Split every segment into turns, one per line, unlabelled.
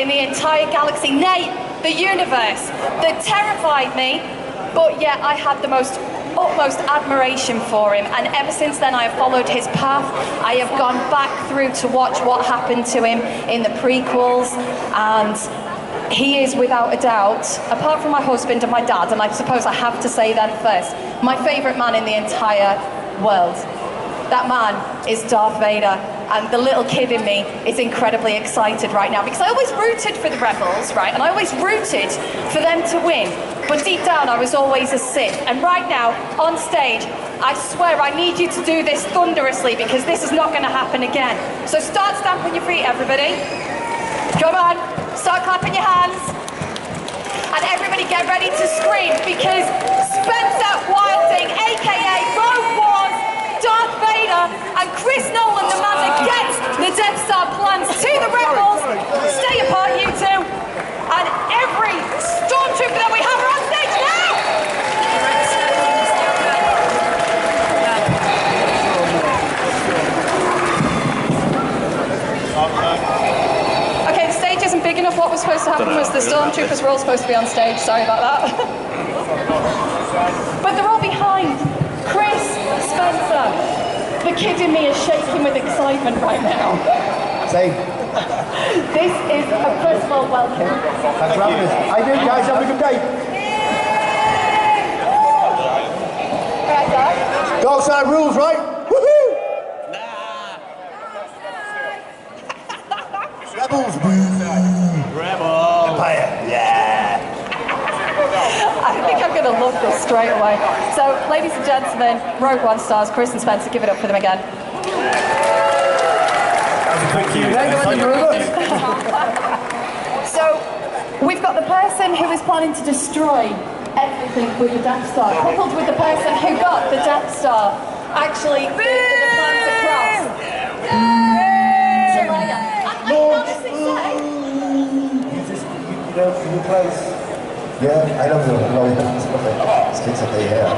in the entire galaxy, nay, the universe, that terrified me, but yet I had the utmost admiration for him, and ever since then I have followed his path. I have gone back through to watch what happened to him in the prequels, and he is without a doubt, apart from my husband and my dad, and I suppose I have to say them first, my favourite man in the entire world. That man is Darth Vader, and the little kid in me is incredibly excited right now, because I always rooted for the Rebels, right, and I always rooted for them to win, but deep down I was always a Sith. And right now, on stage, I swear I need you to do this thunderously, because this is not going to happen again. So start stamping your feet, everybody. Come on, start clapping your hands. And everybody get ready to scream, because Spencer Wilding, aka Rogue One, Darth Vader, and Chris Nolan, the man that gets the Death Star plans to the Rebels. Stay apart, you two. And every stormtrooper that we have are on stage now! Okay, the stage isn't big enough. What was supposed to happen was the stormtroopers were all supposed to be on stage. Sorry about that. But they're all behind. Chris, Spencer, the kid in me is shaking with excitement right now.
Same.
This is a personal welcome.
Thanks for having us. How you doing, guys? Have a good day.
Right, guys.
Dark side rules, right? Woohoo! Rebels.
Rebel.
Empire. Yeah.
I think I'm going to love this straight away. So, ladies and gentlemen, Rogue One stars, Chris and Spencer, give it up for them again.
Thank you.
Thank you very much.
So, we've got the person who is planning to destroy everything with the Death Star, coupled with the person who got the Death Star actually the plans across. So, I honestly say...
You know, new place. Yeah, I don't know. It's kids up there.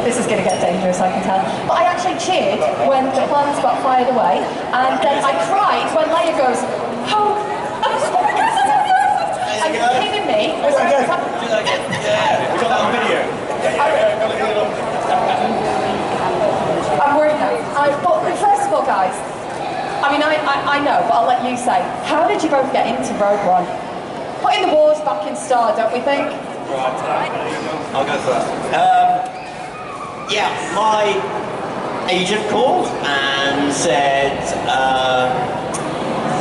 This is going to get dangerous, I can tell. But I actually cheered when the plans got fired away, and then I cried when Leia goes, "Oh!" And I was like, "Oh my God, that's amazing!" And the kid in me was very happy.
Do that again. Yeah, we got that on video.
I'm worried now. But first of all, guys, I mean, I know, but I'll let you say, how did you both get into Rogue One? Putting the wars back in Star, don't we think?
Right. I'll go first. Yeah, my agent called and said,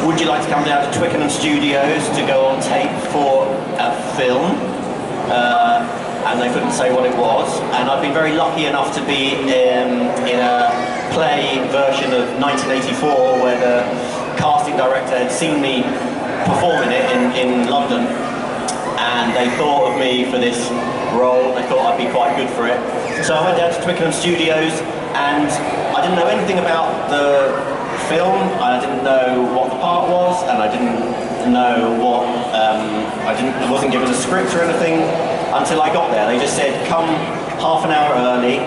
would you like to come down to Twickenham Studios to go on tape for a film? And they couldn't say what it was. And I've been very lucky enough to be in a play version of 1984 where the casting director had seen me performing it in London. And they thought of me for this role. They thought I'd be quite good for it. So I went down to Twickenham Studios, and I didn't know anything about the film. I didn't know what the part was, and I didn't know what. I wasn't given a script or anything until I got there. They just said, "Come half an hour early.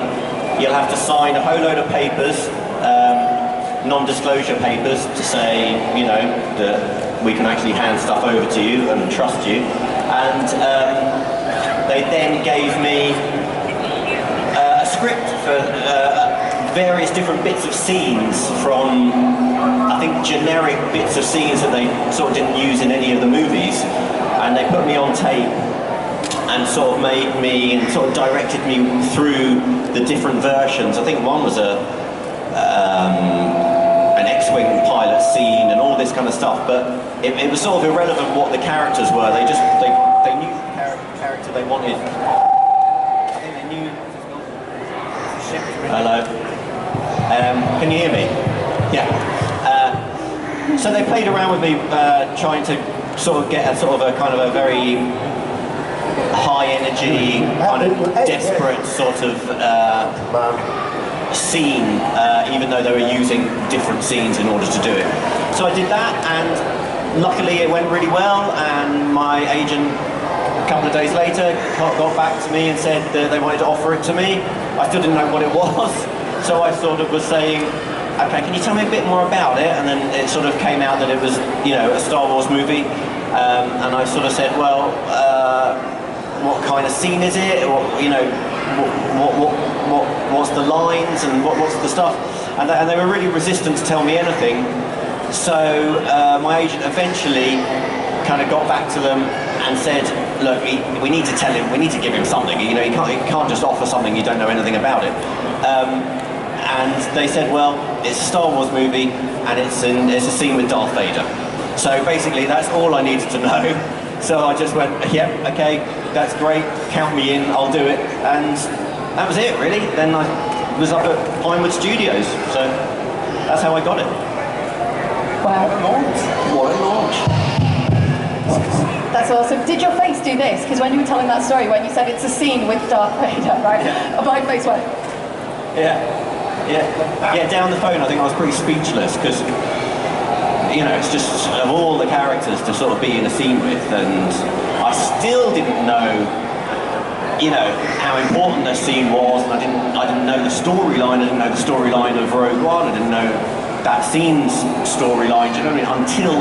You'll have to sign a whole load of papers, non-disclosure papers, to say, you know, that we can actually hand stuff over to you and trust you." And they then gave me a script for various different bits of scenes from, I think, generic bits of scenes that they sort of didn't use in any of the movies. And they put me on tape and sort of made me and sort of directed me through the different versions. I think one was an X-Wing pilot scene and all this kind of stuff, but it was sort of irrelevant what the characters were. They knew the character they wanted. I think they knew. Hello. Can you hear me? Yeah. So they played around with me, trying to sort of get a sort of a kind of a very high energy, kind of desperate sort of scene, even though they were using different scenes in order to do it. So I did that, and luckily it went really well, and my agent a couple of days later got back to me and said that they wanted to offer it to me. I still didn't know what it was, so I sort of was saying, okay, can you tell me a bit more about it? And then it sort of came out that it was, you know, a Star Wars movie. And I sort of said, well, what kind of scene is it? Or, you know, what's the lines and what's the stuff? And they were really resistant to tell me anything. So my agent eventually kind of got back to them and said, look, we need to tell him, we need to give him something. You know, you can't just offer something you don't know anything about it. And they said, well, it's a Star Wars movie and it's a scene with Darth Vader. So basically that's all I needed to know. So I just went, yep, okay, that's great, count me in, I'll do it. And that was it, really. Then I was up at Pinewood Studios, so that's how I got it.
Wow.
What a launch.
That's awesome. Did your face do this? Because when you were telling that story, when you said it's a scene with Darth Vader, right?
Yeah.
My face went.
Yeah, down the phone I think I was pretty speechless, because you know, it's just of all the characters to sort of be in a scene with, and I still didn't know, you know, how important the scene was, and I didn't know the storyline. I didn't know the storyline of Rogue One. I didn't know that scene's storyline. Do you know what I mean? Until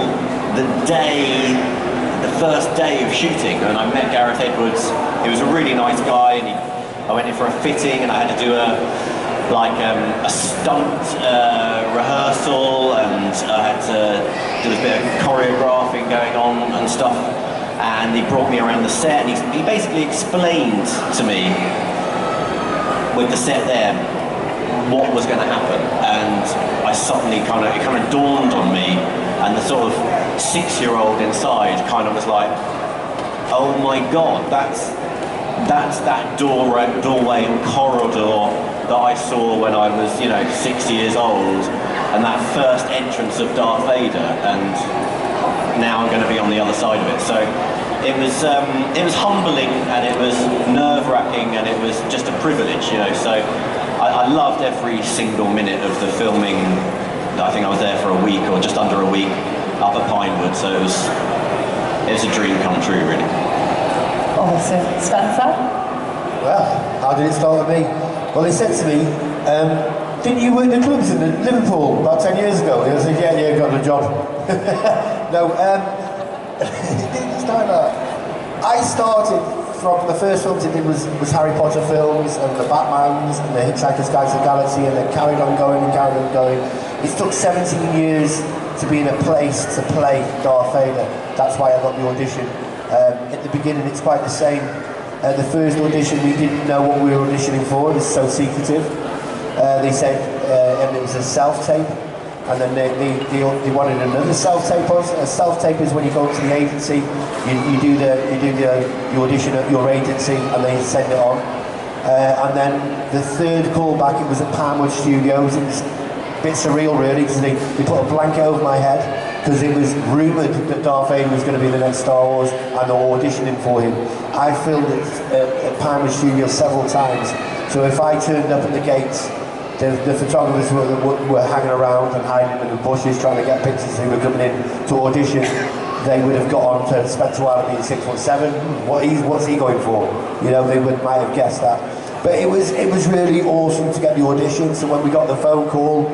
the first day of shooting, and I met Gareth Edwards. He was a really nice guy, and I went in for a fitting, and I had to do a stunt rehearsal, and I had to do a bit of choreographing going on and stuff, and he brought me around the set, and he basically explained to me with the set there what was going to happen, and I suddenly it kind of dawned on me, and the sort of 6-year-old inside kind of was like, oh my god, that's that doorway and corridor that I saw when I was, you know, 6 years old, and that first entrance of Darth Vader, and now I'm going to be on the other side of it. So it was humbling, and it was nerve-wracking, and it was just a privilege, you know. So I loved every single minute of the filming. I think I was there for a week, or just under a week, up at Pinewood. So it was a dream come true, really.
Awesome. Spencer?
Well, how did it start with me? Well, they said to me, didn't you work the clubs in Liverpool about 10 years ago? And I said, yeah, got the job. No, it didn't start that. I started from the first films I did was Harry Potter films, and the Batmans, and the Hitchhiker's Guide to the Galaxy, and then carried on going and carried on going. It took 17 years to be in a place to play Darth Vader. That's why I got the audition. At the beginning, it's quite the same. The first audition, we didn't know what we were auditioning for. It was so secretive. They said, and it was a self-tape, and then they wanted another self-tape. A self-tape is when you go to the agency, you do the audition at your agency, and they send it on. And then the third callback, it was at Pinewood Studios. It was a bit surreal, really, because they put a blanket over my head, because it was rumoured that Darth Vader was going to be the next Star Wars, and they were auditioning for him. I filmed it at Pinewood Studios several times, so if I turned up at the gates, the photographers were hanging around and hiding in the bushes trying to get pictures who were coming in to audition. They would have got on to Spencer Wilder being 6'7". What's he going for? You know, they might have guessed that. But it was really awesome to get the audition. So when we got the phone call,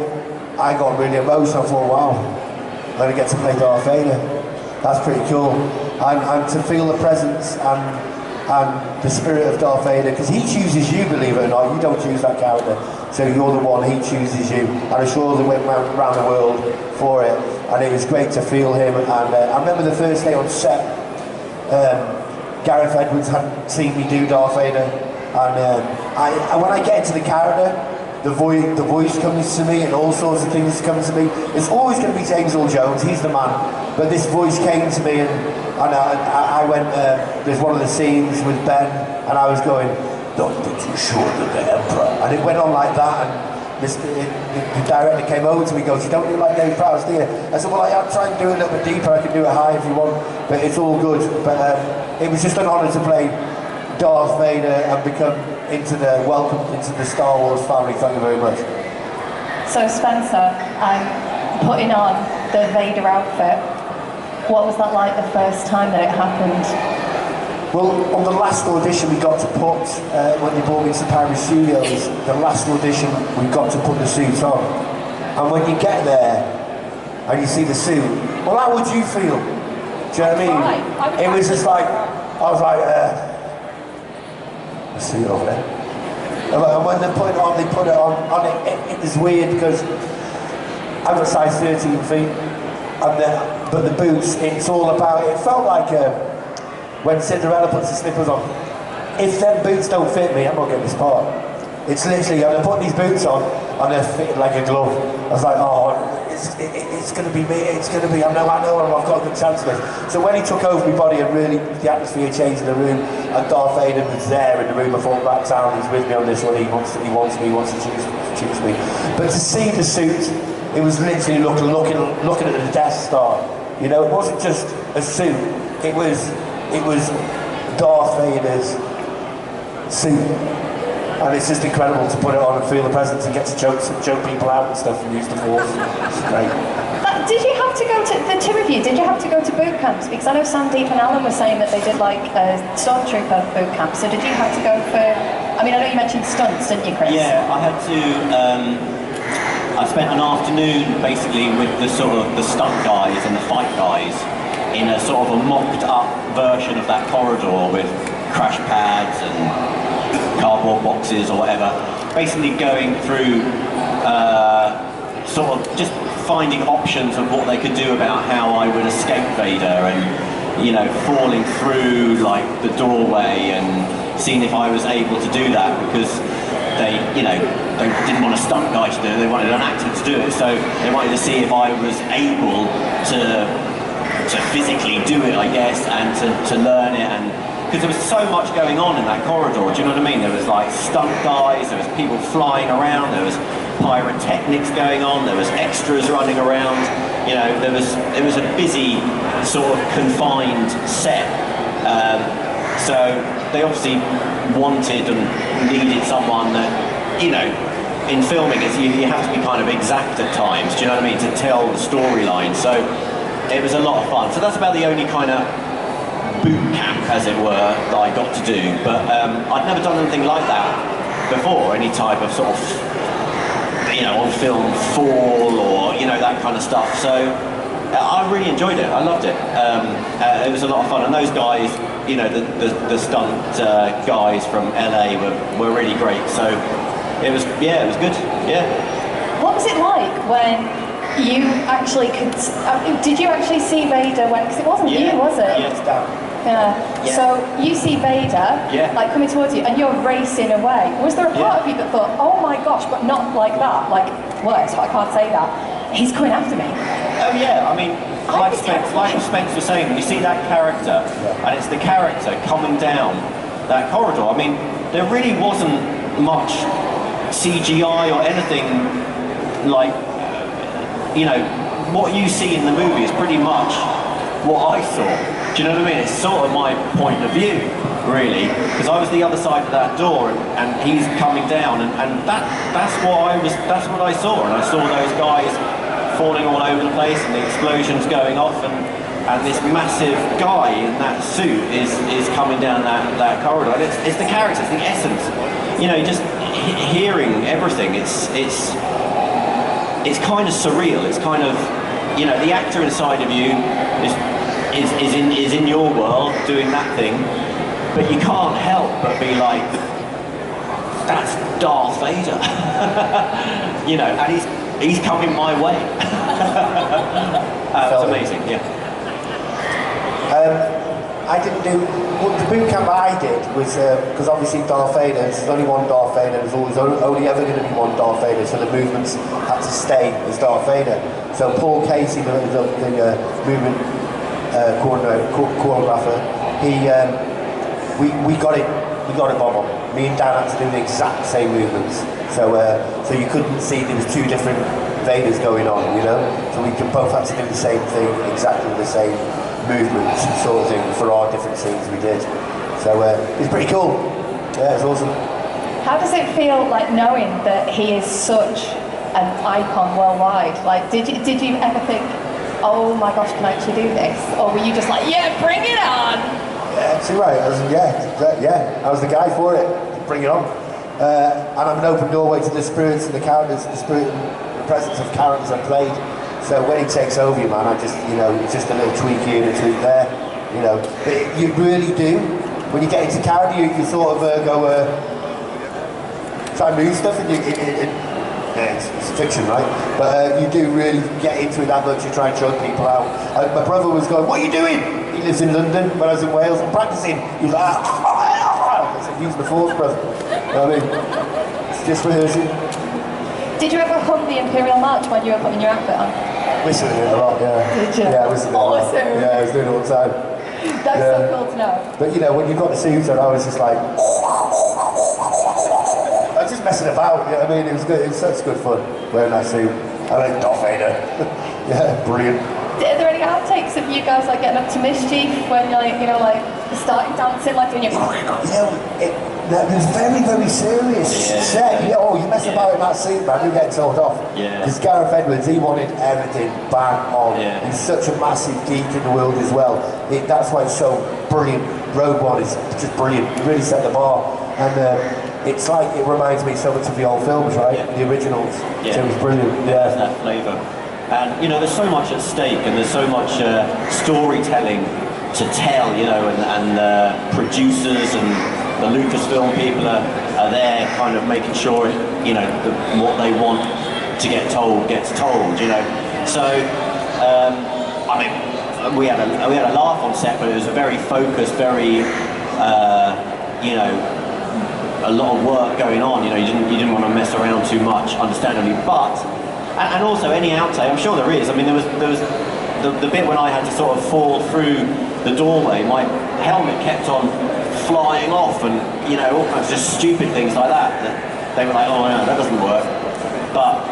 I got really emotional. I thought, wow, I'm going to get to play Darth Vader. That's pretty cool. And to feel the presence and the spirit of Darth Vader, because he chooses you, believe it or not. You don't choose that character. So you're the one, he chooses you. And I'm sure they went around the world for it. And it was great to feel him. And I remember the first day on set, Gareth Edwards hadn't seen me do Darth Vader. And when I get into the character, the voice comes to me, and all sorts of things come to me. It's always going to be James Earl Jones, he's the man. But this voice came to me, and I went, there's one of the scenes with Ben, and I was going, don't be too short of the Emperor. And it went on like that, and the director came over to me and goes, you don't do like Dave Prowse, do you? I said, well, I'll try and do it a little bit deeper, I can do it high if you want, but it's all good. But it was just an honour to play Darth Vader and become welcomed into the Star Wars family. Thank you very much.
So Spencer, putting on the Vader outfit, what was that like the first time that it happened?
Well, on the last audition we got to put, when they brought me to Pinewood Studios, the last audition we got to put the suit on. And when you get there and you see the suit, well, how would you feel? Do you know what I mean? It was just like, I was like, the suit over there. And when they put it on, it was weird because I've got size 13 feet, but the boots, it's all about, it felt like when Cinderella puts the slippers on. If them boots don't fit me, I'm not getting this part. It's literally, I'm putting these boots on and they're fitted like a glove. I was like, oh, it's going to be me, it's going to be, I know, I've got a good chance of it. So when he took over my body and really, the atmosphere changed in the room, and Darth Vader was there in the room, I thought, that sound, he's with me on this one, he wants me, he wants to choose me. But to see the suit, it was literally looking at the Death Star. You know, it wasn't just a suit, it was Darth Vader's suit. And it's just incredible to put it on and feel the presence and get to joke people out and stuff and use the force. It's great.
Did you have to go to, the two of you, did you have to go to boot camps? Because I know Sandeep and Alan were saying that they did like a Stormtrooper boot camp, so did you have to go for, I mean, I know you mentioned stunts, didn't you, Chris?
Yeah, I had to, I spent an afternoon basically with the sort of the stunt guys and the fight guys in a sort of a mocked up version of that corridor with crash pads and cardboard boxes or whatever, basically going through sort of just finding options of what they could do about how I would escape Vader, and you know, falling through like the doorway and seeing if I was able to do that, because they, you know, they didn't want a stunt guy to do it, they wanted an actor to do it, so they wanted to see if I was able to physically do it, I guess, and to learn it. And because there was so much going on in that corridor, do you know what I mean? There was like stunt guys, there was people flying around, there was pyrotechnics going on, there was extras running around, you know, it was a busy sort of confined set. So they obviously wanted and needed someone that, you know, in filming you have to be kind of exact at times, do you know what I mean, to tell the storyline. So it was a lot of fun. So that's about the only kind of boot camp, as it were, that I got to do, but I'd never done anything like that before, any type of sort of, you know, on film fall or, you know, that kind of stuff. So I really enjoyed it, I loved it. It was a lot of fun, and those guys, you know, the stunt guys from LA were really great, so it was, yeah, it was good, yeah.
What was it like when you actually could, did you actually see Vader when, because it wasn't you, was it?
Yeah, it's down.
Yeah. So you see Vader, like coming towards you, and you're racing away. Was there a part of you that thought, oh my gosh, but not like that, like worse, I can't say that, he's coming after me?
Oh yeah, I mean, like Spence was saying, when you see that character, and it's the character coming down that corridor, I mean, there really wasn't much CGI or anything like, you know, what you see in the movie is pretty much what I saw. Do you know what I mean? It's sort of my point of view, really, because I was the other side of that door, and he's coming down, and that's what I saw, and I saw those guys falling all over the place, and the explosions going off, and this massive guy in that suit is coming down that corridor. And it's the character, it's the essence. You know, just hearing everything. It's kind of surreal. It's kind of, you know, the actor inside of you is in your world doing that thing, but you can't help but be like, that's Darth Vader. You know, and he's coming my way. It's amazing, yeah.
I didn't do, well, the boot camp I did was, because obviously Darth Vader, there's only one Darth Vader, there's always only ever going to be one Darth Vader, so the movements had to stay as Darth Vader. So Paul Casey, the movement choreographer, we got it bob on. Me and Dan had to do the exact same movements. So you couldn't see there was two different Vaders going on, you know? So we both had to do the same thing, exactly the same movements sort of thing for our different scenes we did. So it's pretty cool. Yeah, it's awesome.
How does it feel like knowing that he is such an icon worldwide? Like, did you ever think, oh my gosh, can I actually do this? Or were you just like, yeah, bring it on?
Yeah, that's right. I was the guy for it. Bring it on. And I'm an open doorway to the spirits and the characters, the spirit presence of characters I played. So when he takes over you, man, I just, you know, it's just a little tweak here and a tweak there, you know. But you really do, when you get into character, you sort of try and move stuff, and it's fiction, right? But you do really get into it that much. You try and choke people out. My brother was going, "What are you doing?" He lives in London, when I was in Wales. I'm practicing. He was like, I said, "Use the force, brother." You know what I mean? It's just rehearsing.
Did you ever hum the Imperial March when you were putting your outfit on?
Whistling it a lot, yeah.
Did you?
Yeah, whistling it a lot.
Awesome.
Yeah, I was doing it all the time.
That's so cool to know.
But you know, when you've got the suit on, I was just like, I was just messing about, you know what I mean? It was good, it was such good fun wearing that suit. I like Darth Vader. Yeah, brilliant.
Are there any outtakes of you guys like getting up to mischief when you're like, you know, like starting dancing, like doing your...
It was very, very serious set. Yeah, oh, you mess about in that suit, man, you're getting told off.
Yeah.
Because Gareth Edwards, he wanted everything bang on.
Yeah.
He's such a massive geek in the world as well. That's why it's so brilliant. Rogue One is just brilliant. He really set the bar. And it's like, it reminds me so much of the old films, right?
Yeah.
The originals.
Yeah.
So it was brilliant. Yeah.
That flavour. And you know, there's so much at stake, and there's so much storytelling to tell, you know, and producers and the Lucasfilm people are there kind of making sure, you know, what they want to get told gets told, you know. So, I mean, we had a laugh on set, but it was a very focused, very, you know, a lot of work going on. You know, you didn't want to mess around too much, understandably. But and also any outtake, I'm sure there is. I mean, there was the bit when I had to sort of fall through the doorway. My helmet kept on flying off, and you know, all kinds of just stupid things like that. That they were like, oh no, that doesn't work. But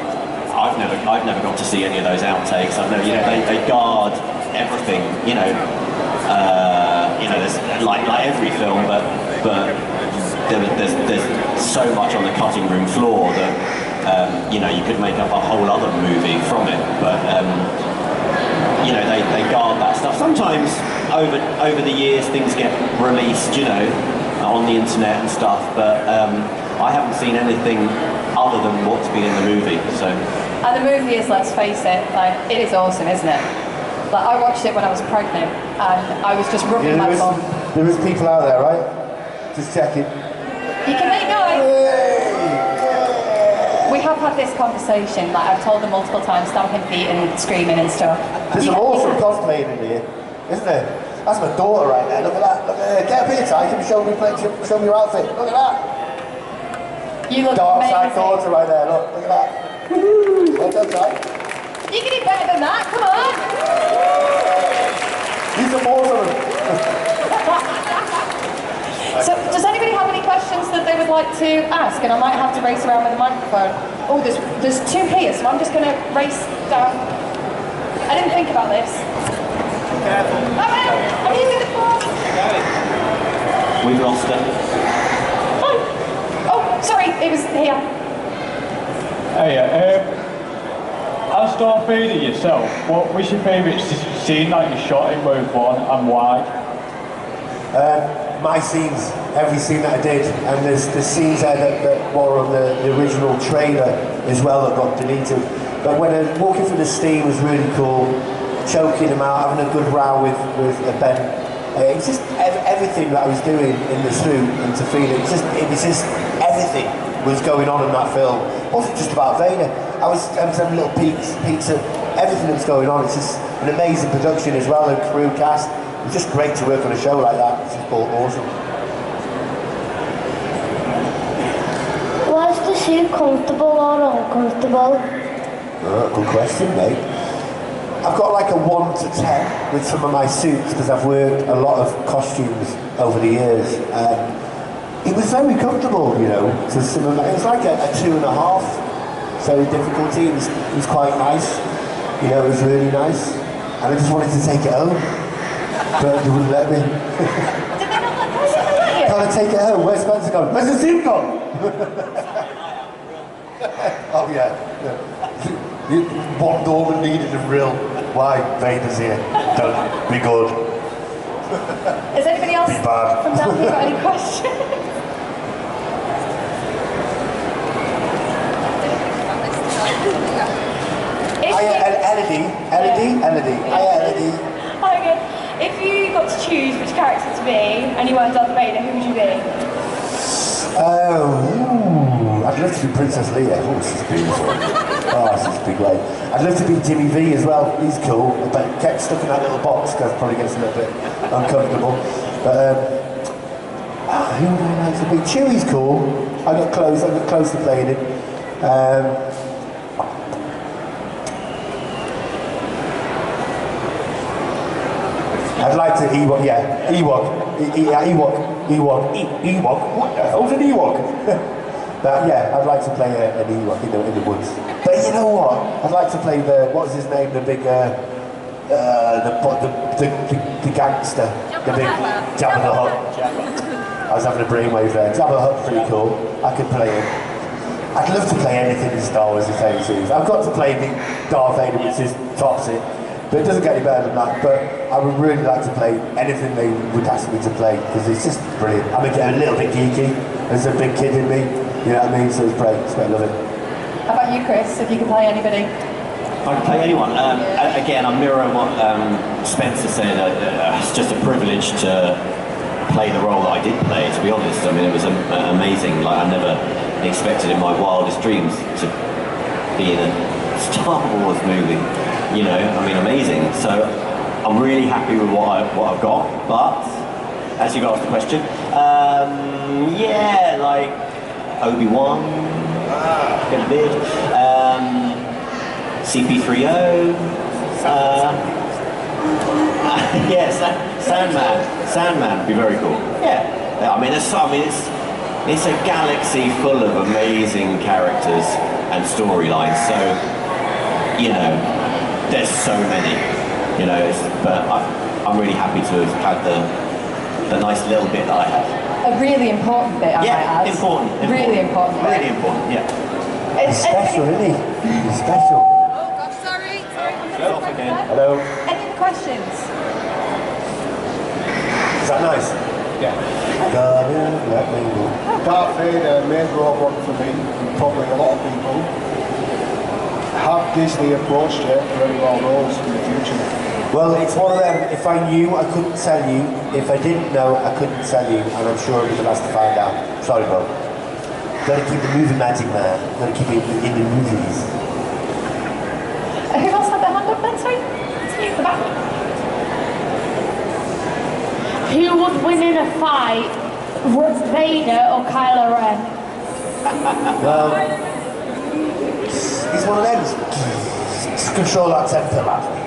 I've never got to see any of those outtakes. I've never, you know, they guard everything. You know, there's like every film, but there's so much on the cutting room floor that you know, you could make up a whole other movie from it. But you know, they guard that stuff. Sometimes over the years things get released, you know, on the internet and stuff. But I haven't seen anything other than what's been in the movie. So.
And the movie is, let's face it, like it is awesome, isn't it? Like I watched it when I was pregnant, and I was just rubbing my bum.
There is people out there, right? Just checking.
You can make noise. We have had this conversation, like I've told them multiple times, stamping feet and screaming and stuff.
There's some awesome cosplaying in here, isn't there? That's my daughter right there, look at that. Look at her. Get up here, Ty, can you show me your outfit? Look at that.
You look
Dark
amazing.
side daughter right there, look at that. Woohoo! Well done, Ty.
You can do better than that, come on!
Use some more of them.
So, does anybody have any questions that they would like to ask? And I might have to race around with the microphone. Oh, there's two here, so I'm just going to race down. I didn't think about this.
Careful.
I'm using the force.
We've lost her.
Oh, sorry, it was here.
Hey, as Darth Vader yourself, what was your favourite scene that you shot in Rogue One and why?
My scenes, every scene that I did, and there's scenes there that were on the original trailer as well that got deleted. But when walking through the steam was really cool, choking him out, having a good row with Ben. It's just everything that I was doing in the suit and to feel it. It was just everything was going on in that film. It wasn't just about Vader. I was having little peeks at everything that was going on. It's just an amazing production as well, and crew cast. It's just great to work on a show like that. It's just awesome.
Was the suit comfortable or uncomfortable?
Good question, mate. I've got like a 1 to 10 with some of my suits because I've worked a lot of costumes over the years. It was very comfortable, you know. To some of it was like a 2.5. So difficulty. It was quite nice. You know, it was really nice. And I just wanted to take it home. But they wouldn't let me.
Did they not let you?
Can't I take it home? Where's Spencer gone? Where's the suit gone? Oh yeah. What Norman needed a real. Why? Vader's here. Don't be good.
Is anybody else
Be bad.
from down here got any questions?
Elodie. Hiya, Elodie.
Hi again. If you got to choose which character to be and you weren't Darth Vader, who would you be?
I'd love to be Princess Leia. Oh, she's beautiful. Oh, she's a big way. I'd love to be Jimmy V as well. He's cool, but kept stuck in that little box because probably gets a little bit uncomfortable. But who would I like to be? Chewie's cool. I got close to playing him. I'd like to Ewok, yeah, Ewok. What the hell's an Ewok? But yeah, I'd like to play an Ewok in the woods. But you know what? I'd like to play what's his name, the big, the gangster, the big Jabba the Hutt. I was having a brainwave there. Jabba the Hutt's pretty cool. I could play him. I'd love to play anything in Star Wars if they choose. I've got to play the Darth Vader, which is tops it. But it doesn't get any better than that. But I would really like to play anything they would ask me to play because it's just brilliant. I'm a little bit geeky. There's a big kid in me. You know what I mean? So it's great. It's great. I love it.
How about you, Chris? If you could play anybody?
I can play anyone. Again, I'm mirroring what Spencer said. It's just a privilege to play the role that I did play, to be honest. I mean, it was amazing. Like, I never expected in my wildest dreams to be in a Star Wars movie. You know, I mean, amazing. So I'm really happy with what I've got. But as you've asked the question, yeah, like Obi-Wan, get a bit. CP3O. Yes, Sandman would be very cool. Yeah, I mean, it's a galaxy full of amazing characters and storylines. So, you know, there's so many, you know. But I'm really happy to have had the nice little bit that I had.
A really important bit, I might add.
Important.
Really important bit.
Really important. Yeah.
He's special, isn't he? He's special.
Oh God, sorry.
Hello.
Any other questions?
Is that nice?
Yeah.
God,
Darth Vader, main robot for me, and probably a lot of people. Have Disney approached you for any more roles in the future?
well, it's one of them. If I knew, I couldn't tell you. If I didn't know, I couldn't tell you. And I'm sure I'll be the last to find out. Sorry, bro. Gotta keep the movie magic, man. Gotta keep it in the movies.
Who else had their hand up then? Sorry? It's you at the back.
Who would win in a fight, Vader or Kylo Ren?
Well, he's one of them. Just control that temper, lad.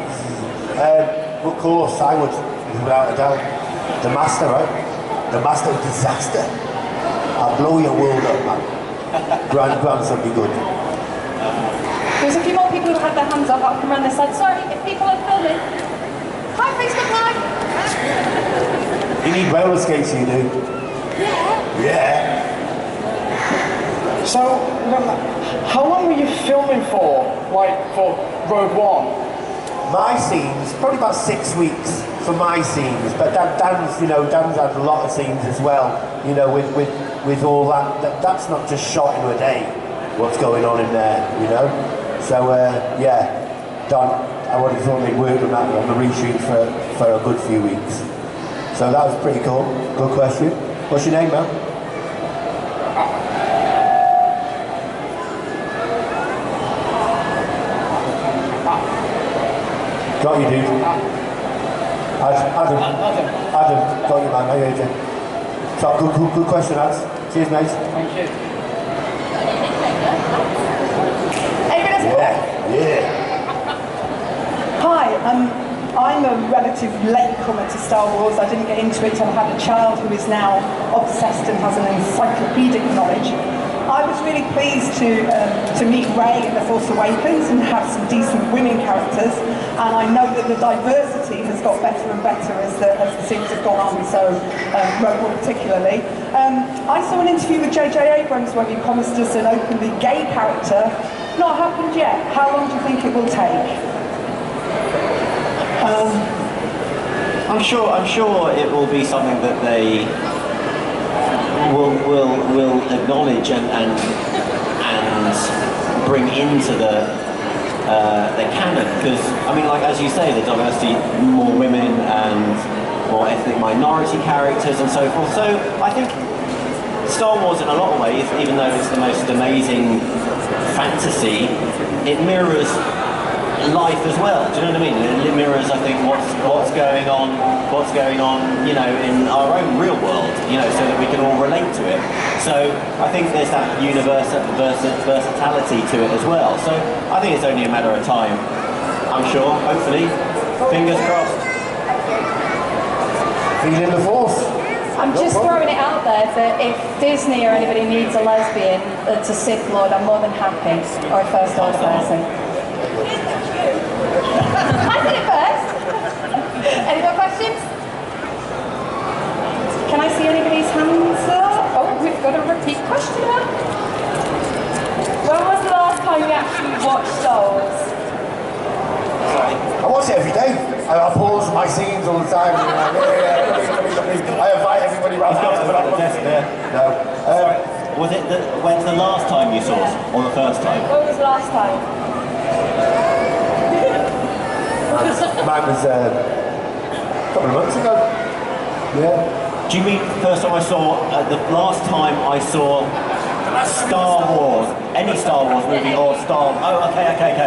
Of course, I would, without a doubt. The Master, right? The Master of Disaster. I'll blow your world up, man. Grandson be good.
There's a few more people who had their hands up. I'll come around this side. Sorry, if people are filming. Hi, Facebook Live.
You need roller skates, you do.
Yeah.
Yeah.
So, how long were you filming for, like, for Rogue One?
My scenes, probably about 6 weeks for my scenes, but Dan's, you know, Dan's had a lot of scenes as well, you know, with all that. That's not just shot in a day, what's going on in there, you know? So, yeah, Dan, I would have thought they'd worked on that on the reshoot for a good few weeks. So that was pretty cool. Good question. What's your name, man? Got you, dude. Adam, got you, man. I heard you. So, good question, Ads. Cheers, mate.
Thank you.
Yeah.
Hi, I'm a relative latecomer to Star Wars. I didn't get into it until I had a child who is now obsessed and has an encyclopedic knowledge. I was really pleased to meet Rey in The Force Awakens and have some decent women characters, and I know that the diversity has got better and better as the series have gone on, so Rogue One particularly. I saw an interview with J.J. Abrams where he promised us an openly gay character. Not happened yet. How long do you think it will take?
I'm sure it will be something that they will acknowledge and bring into their canon. Because I mean, like as you say, the diversity, more women and more ethnic minority characters and so forth. So I think Star Wars, in a lot of ways, even though it's the most amazing fantasy, it mirrors life as well. Do you know what I mean? It mirrors, I think, what's going on, you know, in our own real world, you know, so that we can all relate to it. So I think there's that versatility to it as well. So I think it's only a matter of time. I'm sure, hopefully, fingers crossed.
Feeling the force.
I'm just throwing it out there that if Disney or anybody needs a lesbian to Sith Lord, I'm more than happy, or a First Order person. I said it first. Any more questions? Can I see anybody's hands up? Oh, we've got a repeat question now.
When was the last time you actually watched Star Wars?
I watch it every day. I pause my scenes all the time. I invite everybody around the house to put up the desk there. No.
Was it when's the last time you saw it, or the first time?
When was the last time?
Mine was a couple of months ago. Yeah.
Do you mean the first time I saw, the last time I saw Star Wars, any Star Wars movie or okay, I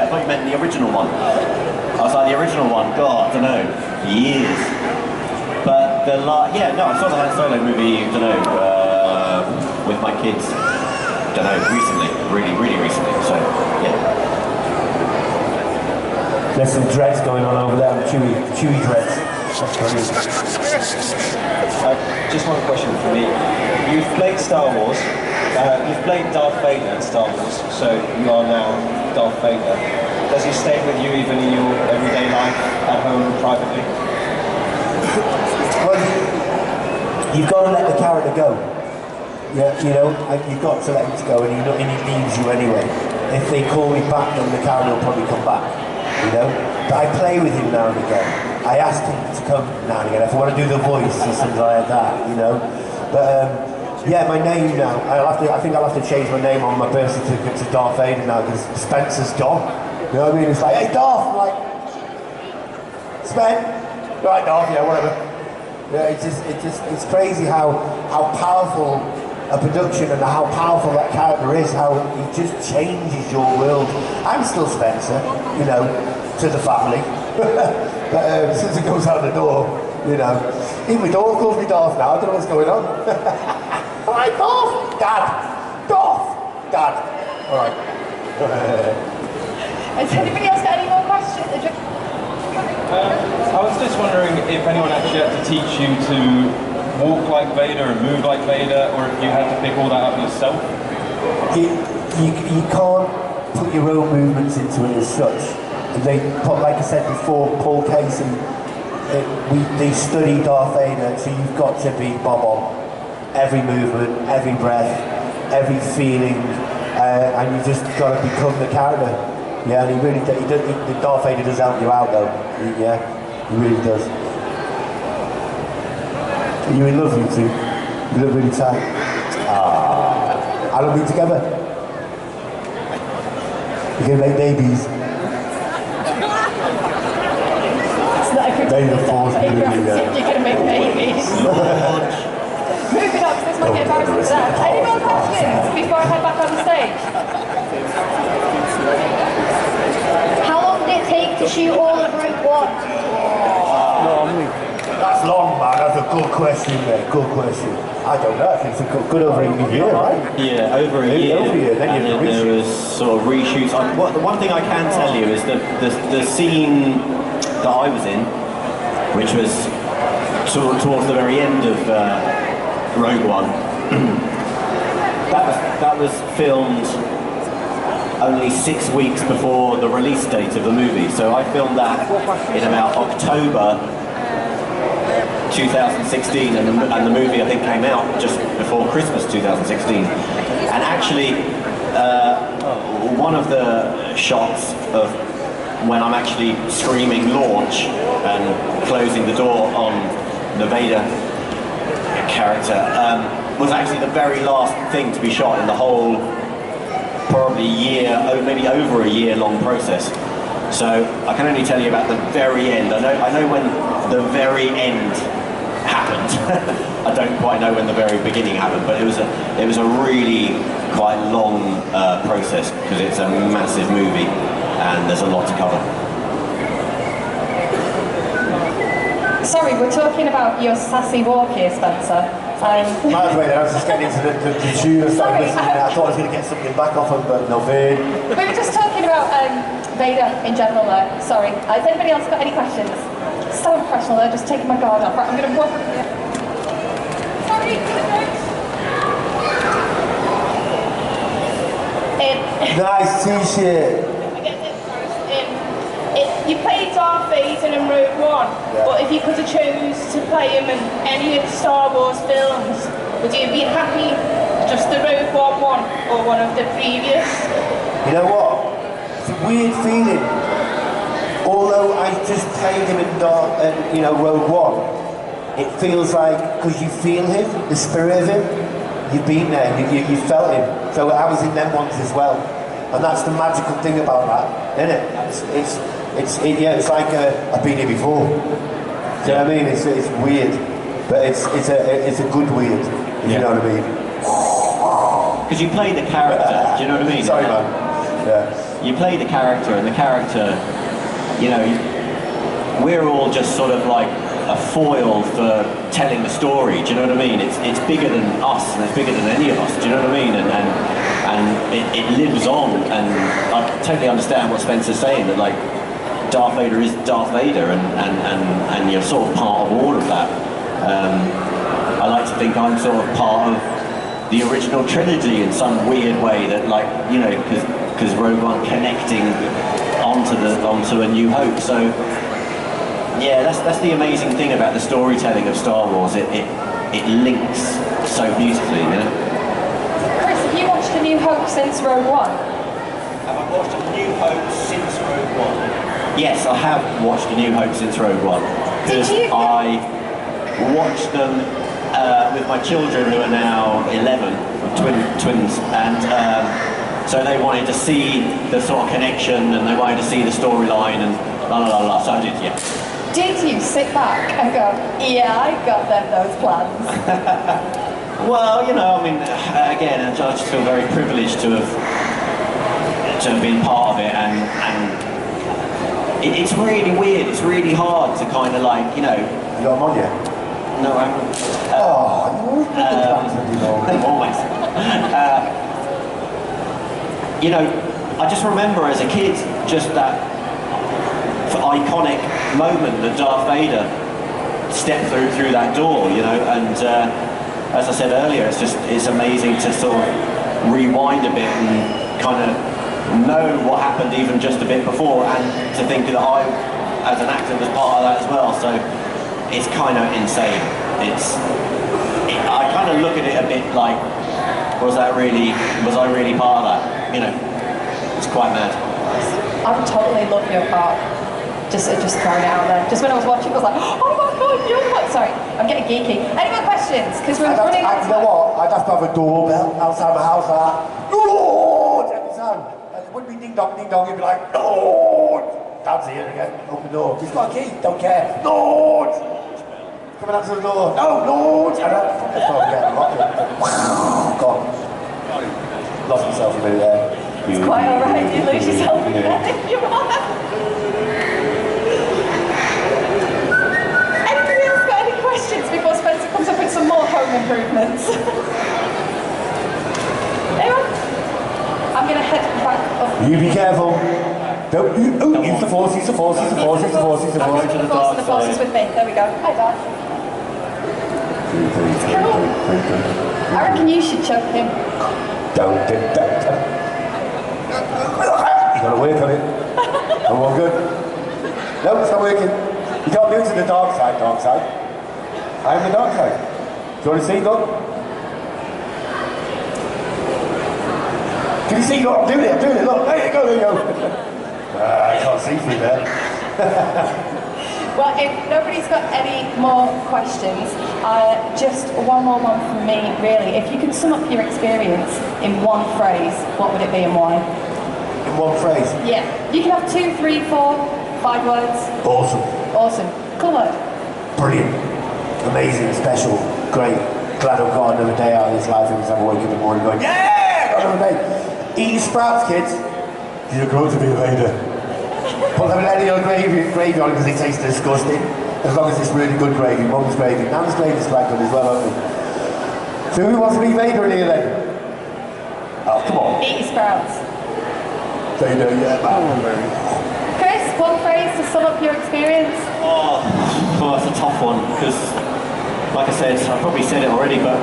thought you meant the original one. I was like, the original one, God, I don't know, years. But I saw the Han Solo movie, with my kids, recently, really recently, so, yeah.
There's some dreads going on over there, chewy dreads. That's brilliant.
Just one question for me. You've played Star Wars, you've played Darth Vader in Star Wars, so you are now Darth Vader. Does he stay with you even in your everyday life, at home, privately?
Well, you've got to let the character go. Yeah, you know, you've got to let him go, and he needs you anyway. If they call me back, then the character will probably come back. You know, but I play with him now and again. I asked him to come now and again if I want to do the voice or something like that, you know. But yeah, my name now, I think I'll have to change my name on my birth certificate to Darth Vader now, because Spencer's John. You know what I mean? It's like, hey Darth, I'm like, Spen, right Darth, yeah, whatever. Yeah, it's crazy how powerful a production and how powerful that character is, how it just changes your world. I'm still Spencer, you know, to the family. But since it goes out the door, you know, even my daughter calls me Darth now, I don't know what's going on. Alright, Darth! Dad! Darth! Dad! Alright.
Has anybody else got any more questions?
I was just wondering if anyone actually had to teach you to walk like Vader and move like Vader, or if you had to pick all that up yourself?
You can't put your own movements into it as such. They put, like I said before, Paul Casey, they study Darth Vader, so you've got to be bob on. Every movement, every breath, every feeling, and you just got to become the character. Yeah, and Darth Vader does help you out though. Yeah, he really does. Are you in love, you two? You look really tight. How long have we been together? You're gonna make babies.
It's not a good
Maybe the force will be there.
You're gonna make babies. Moving on, because this might get embarrassing for them. Any more questions before I head back on the stage?
How long did it take to shoot all of Rogue One?
That's long, man. That's a good question, mate. Good question. I don't know. I think it's a good over a year, right?
Yeah, over a year.
Over a year. Then you
and there was sort of reshoots. The one thing I can tell you is that the scene that I was in, which was towards the very end of Rogue One, that was filmed only 6 weeks before the release date of the movie. So I filmed that in about October 2016, and the movie I think came out just before Christmas 2016. And actually, one of the shots of when I'm actually screaming launch and closing the door on the Vader character was actually the very last thing to be shot in the whole probably year, maybe over a year long process. So I can only tell you about the very end. I know when the very end happened. I don't quite know when the very beginning happened, but it was a really quite long process because it's a massive movie and there's a lot to cover.
Sorry, we're talking about your sassy walk here, Spencer.
Might as well, I was just getting into the tune and started listening. I thought I was going to get something back off him, but no fair.
We were just talking about Vader in general there. Sorry. Has anybody else got any questions? So professional, they're just taking my guard off. Right, I'm going to walk over here. Sorry,
nice t-shirt.
You played Darth Vader in Rogue One, but if you could have chose to play him in any of the Star Wars films, would you have been happy just the Rogue One or one of the previous?
You know what? It's a weird feeling. Although I just played him in Rogue One, it feels like, because you feel him, the spirit of him, you've been there, you felt him. So I was in them ones as well. And that's the magical thing about that, isn't it? It's like I've been here before. Do you know what I mean? It's weird, but it's a good weird, if you know what I mean.
Because you play the character, do you know what I mean?
Sorry, man. Yeah.
You play the character, and the character, you know, we're all just sort of like a foil for telling the story. Do you know what I mean? It's bigger than us, and it's bigger than any of us. Do you know what I mean? And it lives on, and I totally understand what Spencer's saying, that like Darth Vader is Darth Vader, and you're sort of part of all of that. I like to think I'm sort of part of the original trilogy in some weird way, that like, you know, because Rogue One connecting onto A New Hope. So yeah, that's the amazing thing about the storytelling of Star Wars. It links so beautifully, you know.
Chris, have you watched A New Hope since Rogue One?
Have I watched A New Hope since Rogue One? Yes, I have watched A New Hope since Rogue One. Because I watched them with my children, who are now 11, twins, and so they wanted to see the sort of connection, and they wanted to see the storyline, and la la la la. So I did, yeah.
Did you sit back and go, yeah, I got them those plans?
Well, you know, I mean, again, I just feel very privileged to have been part of it, and it's really weird. It's really hard to kind of like, you know.
You got them on yet?
No, I haven't. Always. You know, I just remember as a kid just that iconic moment that Darth Vader stepped through that door, you know, and as I said earlier, it's amazing to sort of rewind a bit and kind of know what happened even just a bit before, and to think that I, as an actor, was part of that as well. So it's kind of insane. I kind of look at it a bit like, was I really part of that? You know, it's quite mad.
I would totally love your part. Just throwing it out there. Just when I was watching, I was like, oh my god, you're the one. Sorry, I'm getting geeky. Any more questions? Because we're running out of time.
You know what? I'd have to have a doorbell outside my house like that. Lord! Every time. It wouldn't be ding dong, it'd be like, Lord! Dad's here again. Open the door. He's got a key. Don't care. Lord! Coming out to the door. No, Lord! And I thought I'd get locked in. Gone. Lost myself a minute there.
It's quite alright, you lose yourself again if you want. Anybody else got any questions before Spencer comes up with some more home improvements? Anyone? I'm going to head back up.
You be careful. Don't use the force, use the force, use the force, use the force, use the force.
I'm the force, and the force is with me. There we go. Hi, Dad. Cool. I reckon you should choke him.
Don't. You gotta work on it. I'm all good. No, it's not working. You can't do it to the dark side. I am the dark side. Do you want to see? Look. Can you see? Look, I'm doing it. Look, there you go. I can't see through there.
Well, if nobody's got any more questions, just one more one from me, really. If you could sum up your experience in one phrase, what would it be and why?
In one phrase?
Yeah. You can have 2, 3, 4, 5 words.
Awesome.
Awesome. Cool word.
Brilliant. Amazing, special, great. Glad I've got another day out of this life every time I wake up in the morning going, yeah! Got another day. Eat your sprouts, kids. You're going to be a Vader. Put them in any other gravy on it because it tastes disgusting. As long as it's really good gravy. Mum's gravy. Nan's gravy is quite good as well, aren't we? So who wants to be Vader in here then? Oh, come on.
Eat your sprouts.
Vader, yeah, man.
Chris, one phrase to sum up your experience?
Oh, well, it's a tough one because, like I said, I probably said it already, but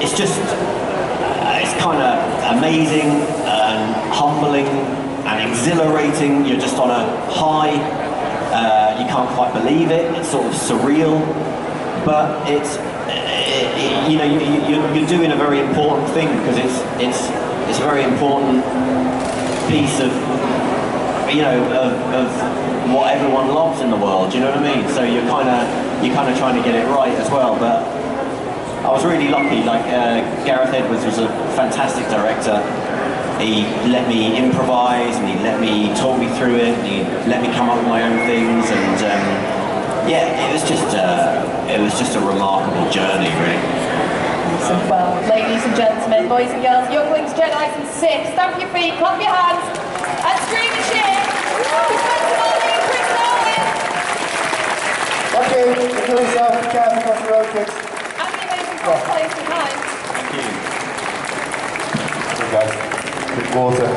it's just, it's kind of amazing and humbling and exhilarating. You're just on a high. You can't quite believe it. It's sort of surreal, but it's, you know, you're doing a very important thing because it's a very important piece of, you know, of what everyone loves in the world. Do you know what I mean? So you're kind of trying to get it right as well. But I was really lucky. Like Gareth Edwards was a fantastic director. He let me improvise and he let me talk me through it. And he let me come up with my own things. And yeah, it was just a remarkable journey, really.
Well, ladies and gentlemen, boys and girls, younglings, Jedis and Sith, stamp your feet, clap your hands, and scream and cheer for Spencer Marley and Chris Nolan.
Thank you. Enjoy yourself. Be careful across the road, kids.
And the amazing cosplayers behind.
Thank you.
Hey guys, quick water.